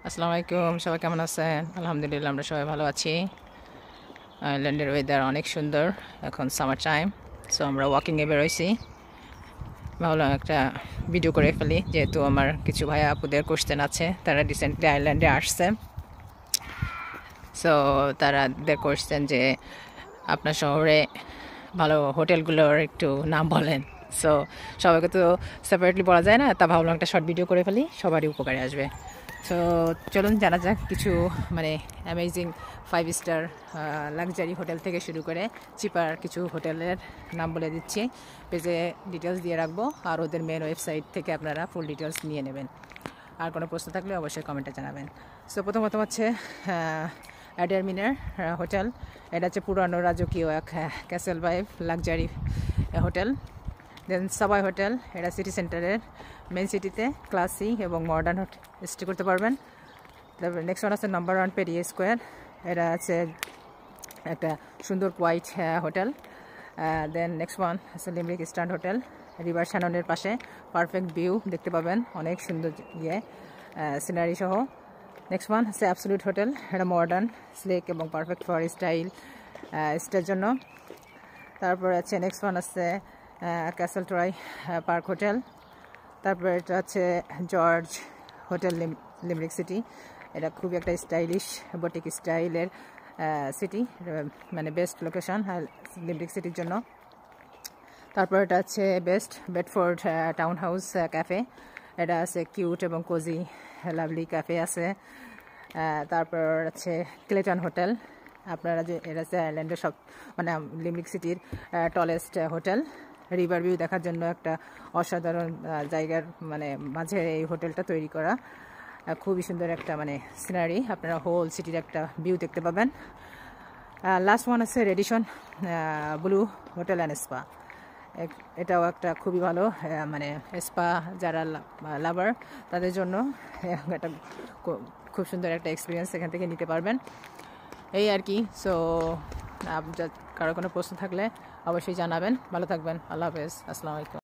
আসসালামু আলাইকুম, সবাই কেমন আছেন? আলহামদুলিল্লাহ, আমরা সবাই ভালো আছি। আয়ারল্যান্ডের ওয়েদার অনেক সুন্দর, এখন সামার টাইম। সো আমরা ওয়াকিংয়ে বেরোইছি, ভাবলাম একটা ভিডিও করে ফেলি, যেহেতু আমার কিছু ভাইয়া আপুদের কোশ্চেন আছে, তারা রিসেন্টলি আয়ারল্যান্ডে আসছে। সো তাদের কোশ্চেন যে আপনার শহরে ভালো হোটেলগুলোর একটু নাম বলেন। সো সবাইকে তো সেপারেটলি বলা যায় না, তা ভাবলাম একটা শর্ট ভিডিও করে ফেলি, সবারই উপকারে আসবে। সো চলুন জানা যাক কিছু মানে অ্যামেজিং 5 স্টার লাক্সারি হোটেল থেকে শুরু করে চিপার কিছু হোটেলের নাম বলে দিচ্ছি। পেজে ডিটেলস দিয়ে রাখবো, আর ওদের মেন ওয়েবসাইট থেকে আপনারা ফুল ডিটেলস নিয়ে নেবেন। আর কোনো প্রশ্ন থাকলে অবশ্যই কমেন্টে জানাবেন। সো প্রথমত হচ্ছে অ্যাডারমিনের হোটেল। এটা হচ্ছে পুরানো রাজকীয় এক ক্যাসেল ভাইব লাক্সারি হোটেল। দেন সাবাই হোটেল, এটা সিটি সেন্টারের মেন সিটিতে ক্লাসি এবং মডার্ন স্টে করতে পারবেন। তারপর নেক্সট ওয়ান আছে নাম্বার 1 পেরিয়ে স্কোয়ার। এটা আছে একটা সুন্দর white hotel. Then next one আছে লিমরিক স্ট্যান্ড হোটেল, রিভার শ্যাননের পাশে পারফেক্ট ভিউ দেখতে পাবেন, অনেক সুন্দর সিনারি সহ। নেক্সট ওয়ান আছে অ্যাবসলিউট হোটেল, এটা মডার্ন স্লেক এবং পারফেক্ট ফর স্টাইল স্টের জন্য। তারপর আছে নেক্সট ওয়ান আছে ক্যাসেল ট্রয় পার্ক হোটেল। তারপর এটা আছে জর্জ হোটেল লিমরিক সিটি। এটা খুবই একটা স্টাইলিশ বটিক স্টাইলের সিটি, মানে বেস্ট লোকেশন লিমরিক সিটির জন্য। তারপর এটা আছে best Bedford town house cafe. এটা আছে কিউট এবং কোজি লাভলি ক্যাফে আছে। তারপর আছে ক্লেটন হোটেল। আপনারা যে এটা আছে আয়ারল্যান্ডের সব মানে লিমরিক সিটির টলেস্ট হোটেল। রিভার ভিউ দেখার জন্য একটা অসাধারণ জায়গার মানে মাঝে এই হোটেলটা তৈরি করা, খুবই সুন্দর একটা মানে সিনারি, আপনারা হোল সিটির একটা ভিউ দেখতে পাবেন। লাস্ট ওয়ান আছে Radisson Blu hotel and spa. এটাও একটা খুবই ভালো মানে স্পা যারা লাভার তাদের জন্য একটা খুব সুন্দর একটা এক্সপিরিয়েন্স এখান থেকে নিতে পারবেন, এই আর কি। সো কারো কোনো প্রশ্ন থাকলে অবশ্যই জানাবেন। ভালো থাকবেন, আল্লাহ হাফেজ, আসসালামু আলাইকুম।